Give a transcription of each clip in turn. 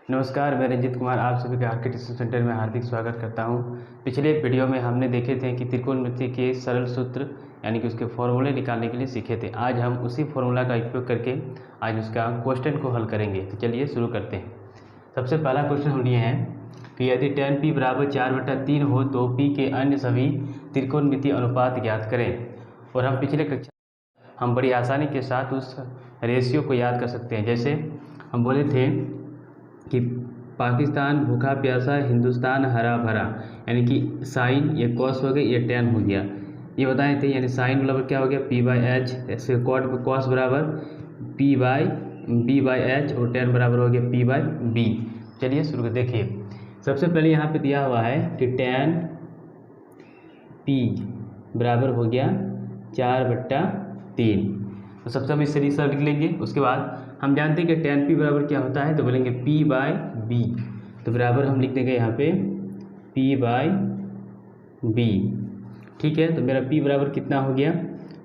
नमस्कार, मैं रंजित कुमार आप सभी का आर के ट्यूशन सेंटर में हार्दिक स्वागत करता हूं। पिछले वीडियो में हमने देखे थे कि त्रिकोणमिति के सरल सूत्र यानी कि उसके फॉर्मूले निकालने के लिए सीखे थे। आज हम उसी फॉर्मूला का उपयोग करके आज उसका क्वेश्चन को हल करेंगे। तो चलिए शुरू करते हैं। सबसे पहला क्वेश्चन हम लिए हैं कि यदि tan p बराबर 4/3 हो तो p के अन्य सभी त्रिकोणमिति अनुपात ज्ञात करें। और हम पिछले कक्षा हम बड़ी आसानी के साथ उस रेशियो को याद कर सकते हैं। जैसे हम बोले थे कि पाकिस्तान भूखा प्यासा, हिंदुस्तान हरा भरा, यानी कि साइन ये कॉस हो गया, ये टैन हो गया, ये बताए थे। यानी साइन बराबर क्या हो गया p/h, ऐसे कॉस बराबर p/b/h और टैन बराबर हो गया p/b। चलिए शुरू कर देखिए। सबसे पहले यहाँ पे दिया हुआ है कि टैन p बराबर हो गया 4/3। तो सबसे हम इस तरीके से लिख लेंगे। उसके बाद हम जानते हैं कि tan p बराबर क्या होता है, तो बोलेंगे p/b। तो बराबर हम लिख देंगे यहाँ पे p/b। ठीक है, तो मेरा p बराबर कितना हो गया,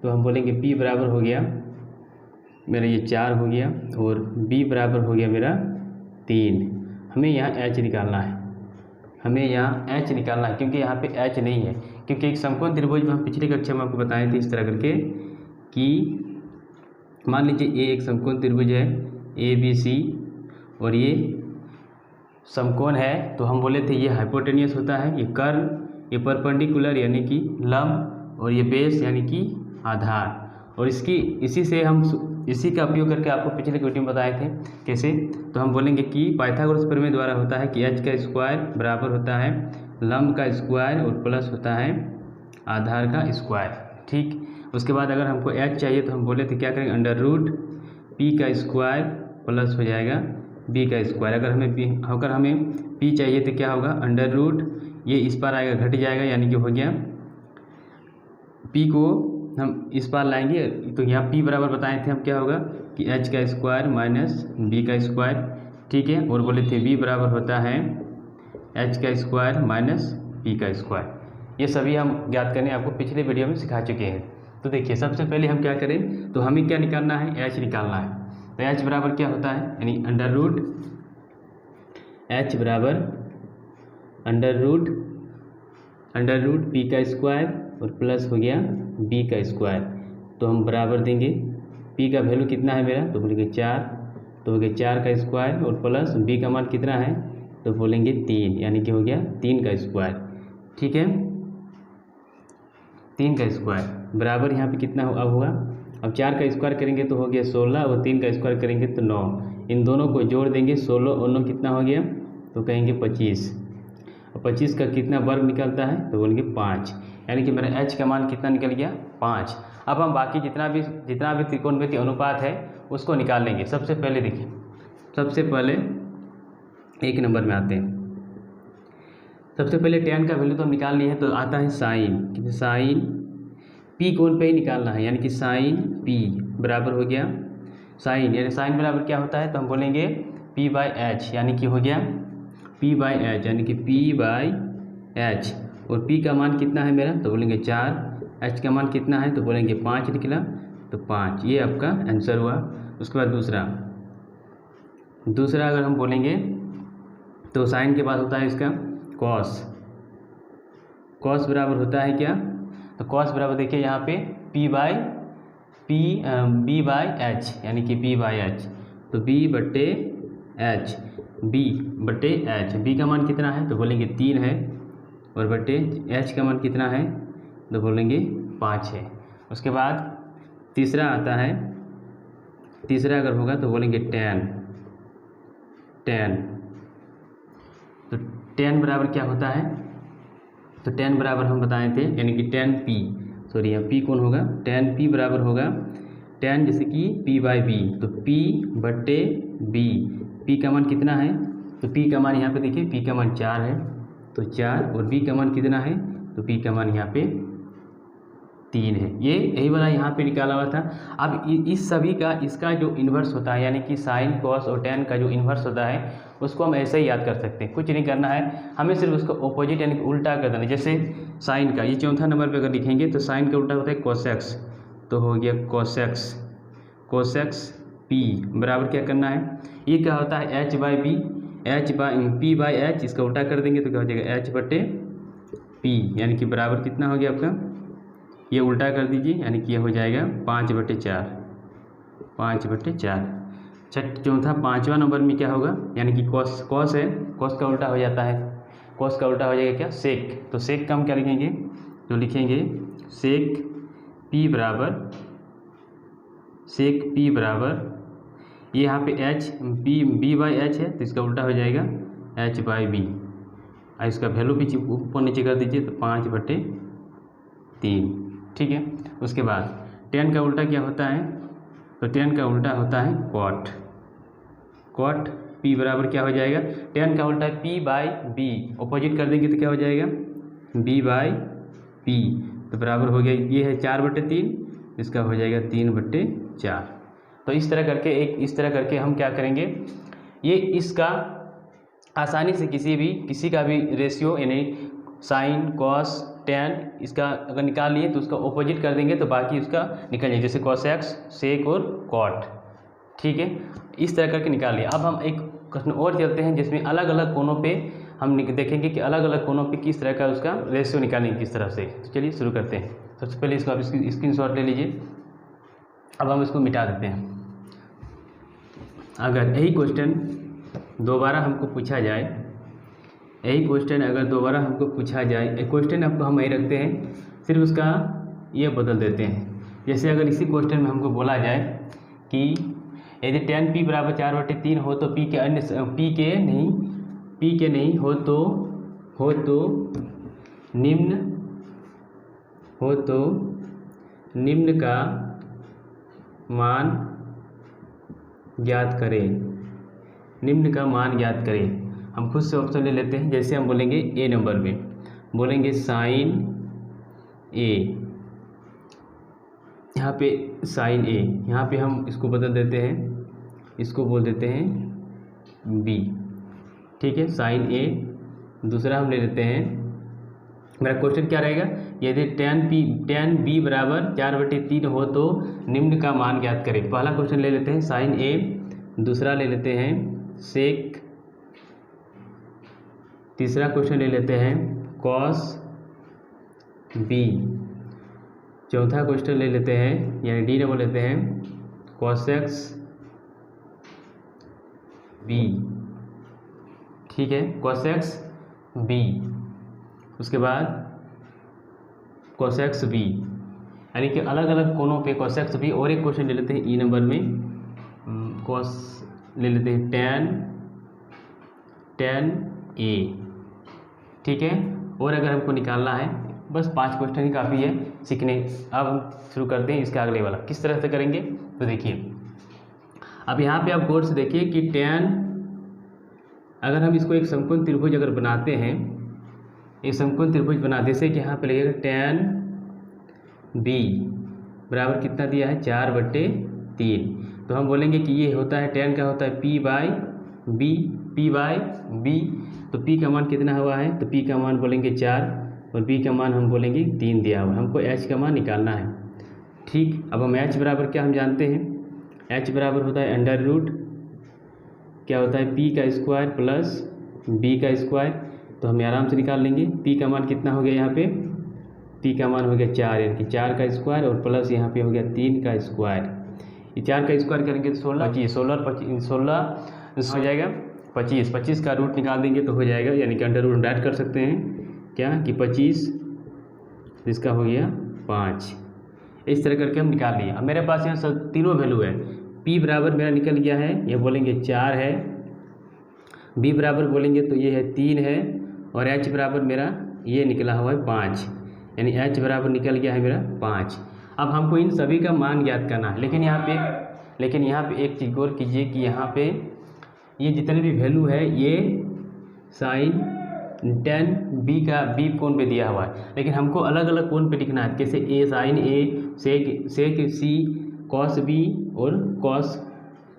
तो हम बोलेंगे p बराबर हो गया मेरा ये 4 हो गया और b बराबर हो गया मेरा 3। हमें यहाँ h निकालना है, क्योंकि यहाँ पे h नहीं है। क्योंकि एक समकोण त्रिभुज में हम पिछली कक्षा में आपको बताए थे इस तरह करके कि मान लीजिए ये एक समकोण त्रिभुज है ABC और ये समकोण है, तो हम बोले थे ये हाइपोटेनियस होता है, ये कर्व, ये परपेंडिकुलर यानी कि लंब, और ये बेस यानी कि आधार। और इसी का उपयोग करके आपको पिछले वीडियो में बताए थे कैसे। तो हम बोलेंगे कि पाइथागोरस प्रमेय द्वारा होता है कि h का स्क्वायर बराबर होता है लंब का स्क्वायर और प्लस होता है आधार का स्क्वायर। ठीक, उसके बाद अगर हमको h चाहिए तो हम बोले थे क्या करेंगे, √p का स्क्वायर प्लस हो जाएगा b का स्क्वायर। अगर हमें p चाहिए तो क्या होगा, √ ये इस पार आएगा घट जाएगा, यानी कि हो गया p को हम इस पार लाएंगे तो यहाँ p बराबर बताए थे हम क्या होगा कि h का स्क्वायर माइनस b का स्क्वायर। ठीक है, और बोले थे b बराबर होता है h का स्क्वायर माइनस p का स्क्वायर। ये सभी हम ज्ञात करने आपको पिछले वीडियो में सिखा चुके हैं। तो देखिए सबसे पहले हम क्या करें, तो हमें क्या निकालना है, h निकालना है। तो h बराबर क्या होता है, यानी h बराबर √p का स्क्वायर और प्लस हो गया b का स्क्वायर। तो हम बराबर देंगे p का वैल्यू कितना है मेरा, तो बोलेंगे 4, तो हो गया 4 का स्क्वायर और प्लस b का मान कितना है, तो बोलेंगे 3, यानी कि हो गया 3 का स्क्वायर। ठीक है, 3 का स्क्वायर बराबर यहाँ पे कितना अब होगा, अब 4 का स्क्वायर करेंगे तो हो गया 16 और 3 का स्क्वायर करेंगे तो 9। इन दोनों को जोड़ देंगे, 16 और 9 कितना हो गया, तो कहेंगे 25। और 25 का कितना वर्ग निकलता है, तो बोलेंगे 5, यानी कि मेरा h का मान कितना निकल गया, 5। अब हम बाकी जितना भी त्रिकोणमिति अनुपात है उसको निकाल लेंगे। सबसे पहले देखिए, सबसे पहले 1 नंबर में आते हैं। सबसे पहले tan का वैल्यू तो हम निकाल लिए हैं, तो आता है साइन, साइन p कोण पे ही निकालना है, यानी कि साइन p बराबर हो गया साइन, यानी साइन बराबर क्या होता है, तो हम बोलेंगे p/h, यानी कि हो गया p/h, यानी कि p/h। और p का मान कितना है मेरा, तो बोलेंगे 4, h का मान कितना है, तो बोलेंगे 5 निकला, तो 5, ये आपका आंसर हुआ। उसके बाद दूसरा अगर हम बोलेंगे तो साइन के बाद होता है इसका कॉस बराबर होता है क्या, तो कॉस बराबर देखिए यहाँ पे b/h, यानी कि b/h, तो b/h, b का मान कितना है, तो बोलेंगे 3 है, और बटे h का मान कितना है, तो बोलेंगे 5 है। उसके बाद तीसरा आता है, तीसरा अगर होगा तो बोलेंगे tan, तो tan बराबर क्या होता है, तो tan बराबर हम बताए थे, यानी कि tan p, सॉरी यहाँ p कौन होगा, tan p बराबर होगा tan जैसे कि p/b, तो p/b, p का मान कितना है, तो p का मान यहाँ पे देखिए p का मान 4 है, तो 4, और b का मान कितना है, तो p का मान यहाँ पे 3 है। यही वाला यहाँ पे निकाला हुआ था। अब इस सभी का इसका जो इन्वर्स होता है, यानी कि साइन कॉस और tan का जो इन्वर्स होता है उसको हम ऐसे ही याद कर सकते हैं, कुछ नहीं करना है, हमें सिर्फ उसको ऑपोजिट यानी कि उल्टा कर देना। जैसे साइन का ये चौथा नंबर पे अगर लिखेंगे तो साइन का उल्टा होता है कोसेक्स, तो हो गया कोसेक्स p बराबर क्या करना है, ये क्या होता है h/b, P/H, इसका उल्टा कर देंगे तो क्या हो जाएगा H/P, यानी कि बराबर कितना हो गया आपका, ये उल्टा कर दीजिए, यानी कि ये हो जाएगा 5/4, 5/4। चौथा 5वां नंबर में क्या होगा, यानी कि कॉस है, कॉस का उल्टा हो जाता है, कॉस का उल्टा हो जाएगा क्या, सेक। तो सेक का हम क्या लिखेंगे, तो लिखेंगे सेक P बराबर ये यहाँ पे B/H है, तो इसका उल्टा हो जाएगा H/B। इसका वैल्यू भी ऊपर नीचे कर दीजिए तो 5/3, ठीक है। उसके बाद tan का उल्टा क्या होता है, तो tan का उल्टा होता है cot P बराबर क्या हो जाएगा, tan का उल्टा है P/B, अपोजिट कर देंगे तो क्या हो जाएगा B/P, तो बराबर हो गया, ये है 4/3, इसका हो जाएगा 3/4। तो इस तरह करके हम क्या करेंगे, ये इसका आसानी से किसी का भी रेशियो यानी साइन कॉस टैन इसका अगर निकाल लिए तो उसका ऑपोजिट कर देंगे तो बाकी उसका निकल जाएगा, जैसे कॉसेक्स, सेक और कॉट, ठीक है। इस तरह करके निकाल लिया। अब हम एक क्वेश्चन और चलते हैं जिसमें अलग अलग कोनों पे हम देखेंगे कि अलग अलग कोनों पे किस तरह का उसका रेशियो निकालेंगे किस तरह से। तो चलिए शुरू करते हैं। सबसे पहले इसको आप स्क्रीनशॉट ले लीजिए। अब हम इसको मिटा देते हैं। अगर यही क्वेश्चन दोबारा हमको पूछा जाए, क्वेश्चन आपको हम यही रखते हैं, सिर्फ उसका ये बदल देते हैं। जैसे अगर इसी क्वेश्चन में हमको बोला जाए कि यदि tan P बराबर 4/3 हो तो P के नहीं हो तो निम्न का मान ज्ञात करें। हम खुद से ऑप्शन ले लेते हैं। जैसे हम बोलेंगे ए नंबर में बोलेंगे साइन ए, यहाँ पे साइन ए, यहाँ पे हम इसको बदल देते हैं, इसको बोल देते हैं बी, ठीक है, साइन ए। दूसरा हम ले लेते हैं, मेरा क्वेश्चन क्या रहेगा, यदि tan B बराबर 4/3 हो तो निम्न का मान ज्ञात करें। पहला क्वेश्चन ले लेते हैं साइन ए, दूसरा ले लेते हैं सेक, तीसरा क्वेश्चन ले लेते हैं कॉस बी, चौथा क्वेश्चन ले लेते हैं यानी डी नंबर लेते हैं कॉसेक्स बी, ठीक है, कॉसेक्स बी। उसके बाद कॉसेक्स बी, यानी कि अलग अलग कोनों पे कॉसेक्स बी। और एक क्वेश्चन ले लेते हैं ई नंबर में, कॉस ले लेते हैं tan ए, ठीक है। और अगर हमको निकालना है, बस 5 क्वेश्चन ही काफ़ी है सीखने। अब हम शुरू करते हैं इसका अगले वाला, किस तरह से करेंगे। तो देखिए अब यहाँ पे आप गौर से देखिए कि tan, अगर हम इसको एक समकोण त्रिभुज अगर बनाते हैं, एक समकोण त्रिभुज बना, जैसे कि यहाँ पे लगेगा tan B बराबर कितना दिया है 4/3, तो हम बोलेंगे कि ये होता है tan का होता है P/B, तो P का मान कितना हुआ है, तो P का मान बोलेंगे 4 और B का मान हम बोलेंगे 3 दिया हुआ, हमको H का मान निकालना है, ठीक। अब हम H बराबर क्या हम जानते हैं, H बराबर होता है अंडर रूट क्या होता है P का स्क्वायर प्लस B का स्क्वायर, तो हम आराम से निकाल लेंगे। P का मान कितना हो गया, यहाँ पे P का मान हो गया 4, यानी कि 4 का स्क्वायर और प्लस यहाँ पे हो गया 3 का स्क्वायर। ये 4 का स्क्वायर करेंगे तो 16 हो जाएगा 25 का रूट निकाल देंगे तो हो जाएगा, यानी कि अंडर रूट ऐड कर सकते हैं क्या कि 25, इसका हो गया 5। इस तरह करके हम निकाल लिए। अब मेरे पास यहाँ सब तीनों वैल्यू है। P बराबर मेरा निकल गया है, ये बोलेंगे 4 है, B बराबर बोलेंगे तो ये है 3 है, और H बराबर मेरा ये निकला हुआ है 5, यानी H बराबर निकल गया है मेरा 5। अब हमको इन सभी का मान ज्ञात करना है, लेकिन यहाँ पे एक चीज़ गौर कीजिए कि यहाँ पे ये जितने भी वैल्यू है ये साइन tan B कोण पे दिया हुआ है, लेकिन हमको अलग अलग कोण पे लिखना है, जैसे ए साइन ए, सेक C, कॉस B और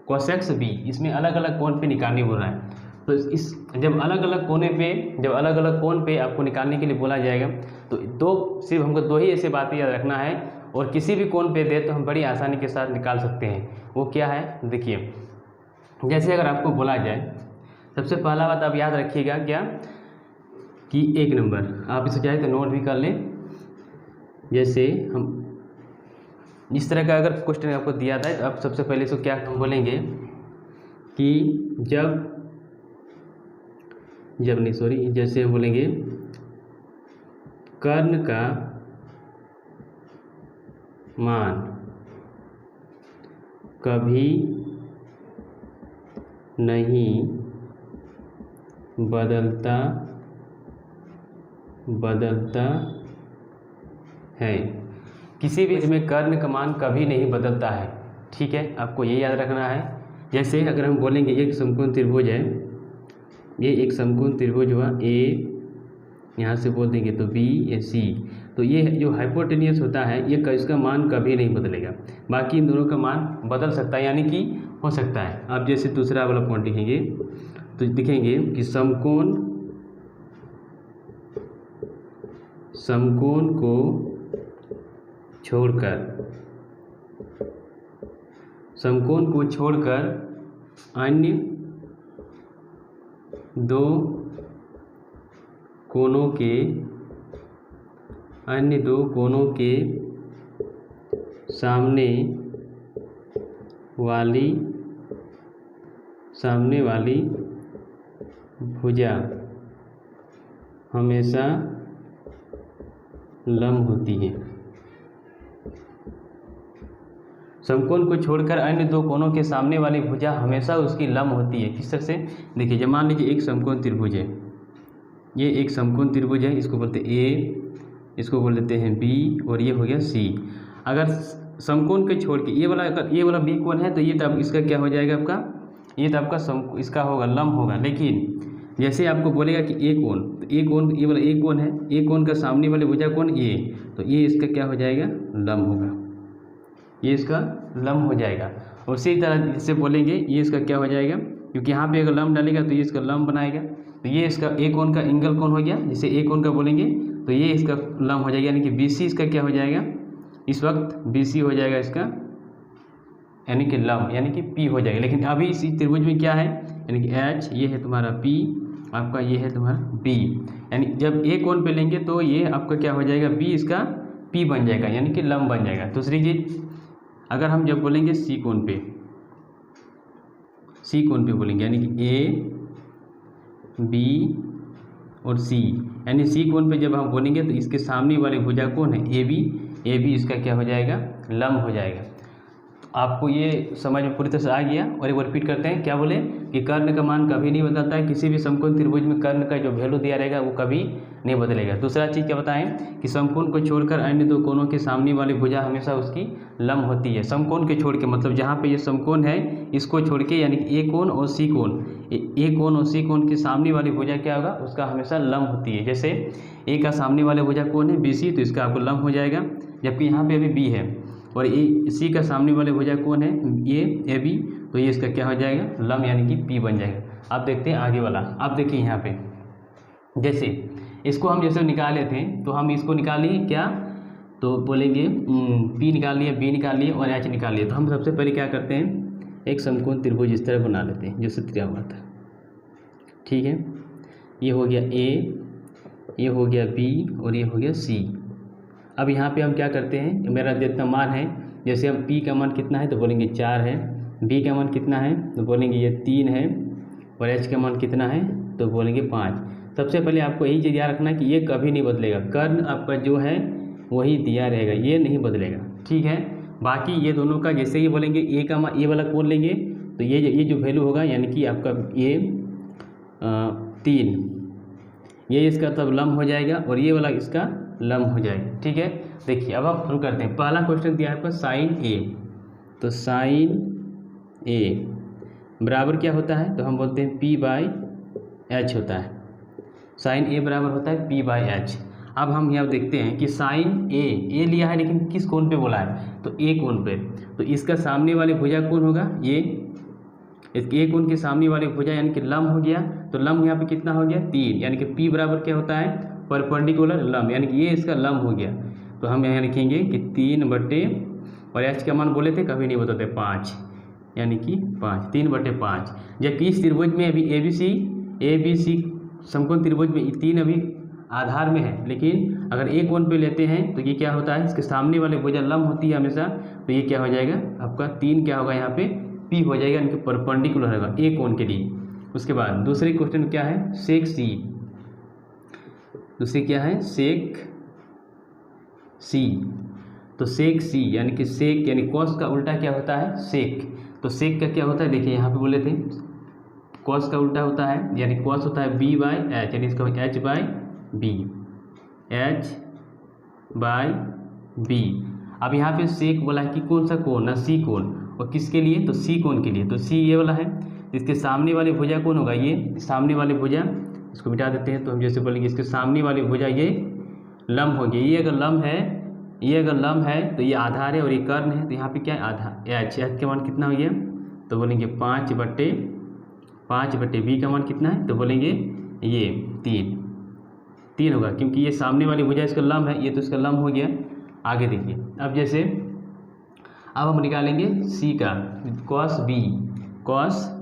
कॉसेक्स B, इसमें अलग अलग कोण पे निकालने बोल रहा है। तो इस जब अलग अलग कोण पे आपको निकालने के लिए बोला जाएगा तो सिर्फ हमको 2 ही ऐसे बातें याद रखना है, और किसी भी कोण पे दे तो हम बड़ी आसानी के साथ निकाल सकते हैं। वो क्या है देखिए, जैसे अगर आपको बोला जाए सबसे पहला बात आप याद रखिएगा क्या कि 1 नंबर, आप इसे चाहे तो नोट भी कर लें। जैसे हम इस तरह का अगर क्वेश्चन आपको दिया था तो आप सबसे पहले इसको क्या हम बोलेंगे कि जैसे हम बोलेंगे कर्ण का मान कभी नहीं बदलता है। किसी भी इसमें कर्ण का मान कभी नहीं बदलता है, ठीक है, आपको ये याद रखना है। जैसे अगर हम बोलेंगे एक समकोण त्रिभुज है, ये एक समकोण त्रिभुज हुआ ए, यहाँ से बोल देंगे तो बी ए सी, तो ये जो हाइपोटेन्यूस होता है ये इसका मान कभी नहीं बदलेगा, बाकी इन दोनों का मान बदल सकता है, यानी कि हो सकता है। आप जैसे दूसरा वाला पॉइंट लिखेंगे तो दिखेंगे कि समकोण को छोड़कर अन्य दो कोनों के सामने वाली भुजा हमेशा लंब होती है। समकोण को छोड़कर अन्य दो कोनों के सामने वाली भुजा हमेशा उसकी लंब होती है। किस तरह से देखिए, जब मान लीजिए एक समकोण त्रिभुज है, ये एक समकोण त्रिभुज है, इसको बोलते हैं ए, इसको बोल देते हैं बी, और ये हो गया सी। अगर समकोण के छोड़ के ये वाला बी कोण है तो ये तो इसका क्या हो जाएगा आपका, ये तो आपका इसका होगा लंब होगा। लेकिन जैसे आपको बोलेगा कि ए कोण, तो ए कोण ये वाला ए कोण है, ए कोण का सामने वाले भुजा कोण ए, तो ये इसका क्या हो जाएगा, लंब होगा, ये इसका लंब हो जाएगा। उसी तरह इससे बोलेंगे ये इसका क्या हो जाएगा, क्योंकि यहाँ पे अगर लंब डालेगा तो ये इसका लंब बनाएगा, तो ये इसका ए कोण का एंगल कोण हो गया। जैसे ए कोण का बोलेंगे तो ये इसका लंब हो जाएगा, यानी कि बी सी इसका क्या हो जाएगा, इस वक्त बी सी हो जाएगा इसका, यानी कि लंब, यानी कि पी हो जाएगा। लेकिन अभी इसी त्रिभुज में क्या है, यानी कि एच, ये है तुम्हारा पी, आपका ये है तुम्हारा बी, यानी जब ए कोण पे लेंगे तो ये आपका क्या हो जाएगा, बी इसका पी बन जाएगा, यानी कि लंब बन जाएगा। दूसरी चीज, अगर हम जब बोलेंगे सी कोण पे बोलेंगे, यानी कि ए बी और सी, यानी सी कोण पे जब हम बोलेंगे तो इसके सामने वाली भुजा कौन है, ए बी इसका क्या हो जाएगा, लंब हो जाएगा। तो आपको ये समझ में पूरी तरह से आ गया। और एक बार रिपीट करते हैं, क्या बोले कि कर्ण का मान कभी नहीं बदलता है, किसी भी समकोण त्रिभुज में कर्ण का जो वैल्यू दिया रहेगा वो कभी नहीं बदलेगा। दूसरा चीज़ क्या बताएं कि समकोण को छोड़कर अन्य दो कोणों के सामने वाली भुजा हमेशा उसकी लंब होती है। समकोण के छोड़ के मतलब जहाँ पे ये समकोण है इसको छोड़ के, यानी कि ए कोण और सी कोण के सामने वाली भुजा क्या होगा, उसका हमेशा लंब होती है। जैसे ए का सामने वाले भुजा कौन है, बी सी, तो इसका आपको लंब हो जाएगा, जबकि यहाँ पे अभी बी है, और ए सी का सामने वाले भुजा कौन है, ए बी, तो ये इसका क्या हो जाएगा, लंब, यानी कि पी बन जाएगा। अब देखते हैं आगे वाला। अब देखिए यहाँ पे जैसे इसको हम जैसे निकाले थे तो हम इसको निकालिए क्या, तो बोलेंगे पी निकाल लिए, बी निकाल लिए और एच निकाल लिए। तो हम सबसे पहले क्या करते हैं, एक समकोण त्रिभुज इस तरह बना लेते हैं जो सूत्र हुआ था, ठीक है। ये हो गया ए, ये हो गया बी और ये हो गया सी। अब यहाँ पे हम क्या करते हैं, मेरा जितना मान है, जैसे हम पी का मान कितना है तो बोलेंगे 4 है, बी का मान कितना है तो बोलेंगे ये 3 है, और एच का मान कितना है तो बोलेंगे 5। सबसे पहले आपको यही चीज़ याद रखना है कि ये कभी नहीं बदलेगा, कर्ण आपका जो है वही दिया रहेगा, ये नहीं बदलेगा, ठीक है। बाकी ये दोनों का जैसे ही बोलेंगे ए का मान, ए वाला कोण लेंगे तो ये जो वैल्यू होगा, यानी कि आपका ये 3, ये इसका तब लंब हो जाएगा और ये वाला इसका लंब हो जाएगा, ठीक है। देखिए अब आप शुरू करते हैं। पहला क्वेश्चन दिया है आपका साइन ए, तो साइन ए बराबर क्या होता है, तो हम बोलते हैं P/H होता है। साइन ए बराबर होता है P/H। अब हम यहाँ देखते हैं कि साइन ए लिया है, लेकिन किस कोण पे बोला है, तो ए कोण पे, तो इसका सामने वाले भुजा कौन होगा, ये इसके ए कोण के सामने वाली भुजा यानी कि लंब हो गया, तो लंब यहाँ पे कितना हो गया 3, यानी कि P बराबर क्या होता है, परपेंडिकुलर लंब, यानी कि ये इसका लंब हो गया। तो हम यहाँ लिखेंगे कि 3 बटे, और एच का मान बोले थे कभी नहीं बताते 5, यानी कि 5, 3/5। जबकि इस त्रिभुज में अभी ए बी सी समकोण त्रिभुज में 3 अभी आधार में है, लेकिन अगर एक कोण पे लेते हैं तो ये क्या होता है, इसके सामने वाले भुजा लंब होती है हमेशा, तो ये क्या हो जाएगा आपका 3 क्या होगा यहाँ पे पी हो जाएगा, इनके परपेंडिकुलर होगा एक कोण के लिए। उसके बाद दूसरे क्वेश्चन क्या है, सेक सी। दूसरी क्या है, सेक सी। तो सेक सी यानी कि सेक यानी कॉस का उल्टा क्या होता है, सेक। तो सेक का क्या होता है, देखिए यहाँ पे बोले थे कॉस का उल्टा होता है, यानी कॉस होता है b/h, यानी इसका h/b, h/b। अब यहाँ पे सेक बोला है कि कौन सा कोण ना, सी कोण, और किसके लिए, तो सी कोण के लिए। तो सी ये वाला है, इसके सामने वाले भुजा कौन होगा, ये सामने वाले भुजा, इसको मिटा देते हैं तो हम जैसे बोलेंगे इसके सामने वाले भुजा ये लंब हो गया। ये अगर लंब है, ये अगर लंब है तो ये आधार है और ये कर्ण है, तो यहाँ पे क्या है आधार, एच का मान कितना हो गया, तो बोलेंगे 5/b का मान कितना है, तो बोलेंगे ये 3 होगा, क्योंकि ये सामने वाली भुजा इसका लंब है, ये तो इसका लंब हो गया। आगे देखिए, अब जैसे अब हम निकालेंगे सी का कॉस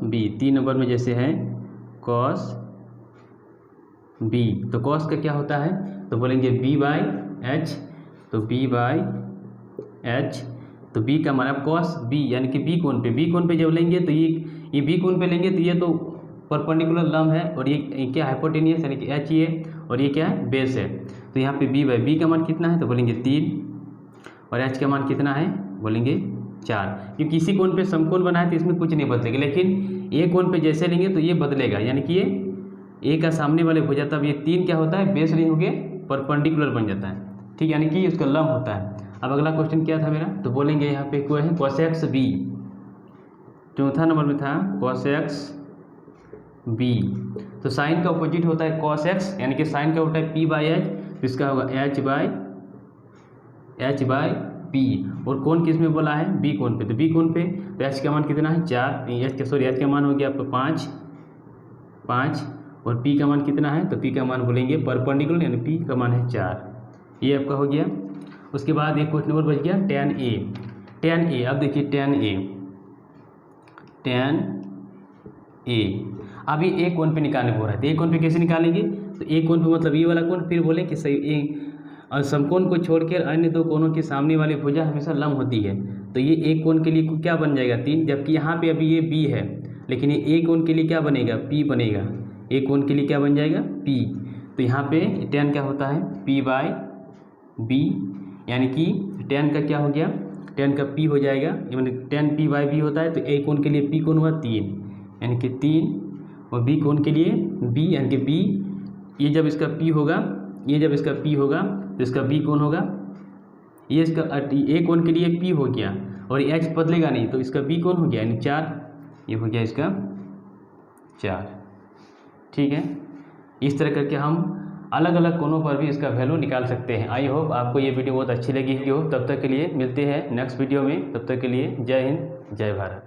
बी 3 नंबर में जैसे है कॉस बी, तो कॉस का क्या होता है, तो बोलेंगे b/h, तो b/h, तो b का मान अब कॉस b यानी कि b कोण पे जब लेंगे तो ये b कोण पे लेंगे तो ये तो परपेंडिकुलर लंब है, और ये क्या हाइपोटेनियस यानी कि h ये, और ये क्या है बेस है। तो यहाँ पे b/b का मान कितना है, तो बोलेंगे 3, और h का मान कितना है, बोलेंगे 4। क्योंकि इसी कोण पे समकोण बना है तो इसमें कुछ नहीं बदलेगा, लेकिन ए कोण पे जैसे लेंगे तो ये बदलेगा, यानी कि ये ए का सामने वाले भुजा, तब ये 3 क्या होता है बेस नहीं होके परपेंडिकुलर बन जाता है, ठीक, यानी कि उसका लंब होता है। अब अगला क्वेश्चन क्या था मेरा, तो बोलेंगे यहाँ पे कोई है कोसेक्स बी, चौथा नंबर में था कोसेक्स बी। तो साइन का अपोजिट होता है कॉस एक्स, यानी कि साइन का होता है p/h, तो इसका होगा h/p। और कोण किस में बोला है, बी कोण पे, तो बी कोण पे तो h का मान कितना है 4, h का मान हो गया आपका 5, और p का मान कितना है, तो p का मान बोलेंगे परपेंडिकुलर, यानी p का मान है 4, ये आपका हो गया। उसके बाद एक क्वेश्चन नंबर बच गया tan a। अब देखिए tan a अभी एक कोण पे निकालने को हो रहा है, तो एक कोण पे कैसे निकालेंगे, तो एक कोण पे मतलब ये वाला कोण, फिर बोले कि सही और समकोण को छोड़कर अन्य दो कोणों के सामने वाली भुजा हमेशा लंब होती है। तो ये एक कोण के लिए क्या बन जाएगा 3, जबकि यहाँ पे अभी ये b है, लेकिन ये एक कोण के लिए क्या बनेगा, p बनेगा, एक कोण के लिए क्या बन जाएगा p। तो यहाँ पे tan क्या होता है p/b, यानी कि tan का क्या हो गया, tan का p हो जाएगा, यानी tan p/b होता है, तो a कोण के लिए p कोण हुआ 3, यानी कि 3, और b कोण के लिए b, यानी कि b, ये जब इसका p होगा, ये जब इसका p होगा तो इसका b कोण होगा, ये इसका a कोण के लिए p हो गया, और h बदलेगा नहीं तो इसका b कोण हो गया, यानी 4, ये हो गया इसका 4, ठीक है। इस तरह करके हम अलग अलग कोणों पर भी इसका वैल्यू निकाल सकते हैं। आई होप आपको ये वीडियो बहुत अच्छी लगी हो। तब तक के लिए मिलते हैं नेक्स्ट वीडियो में, तब तक के लिए जय हिंद जय भारत।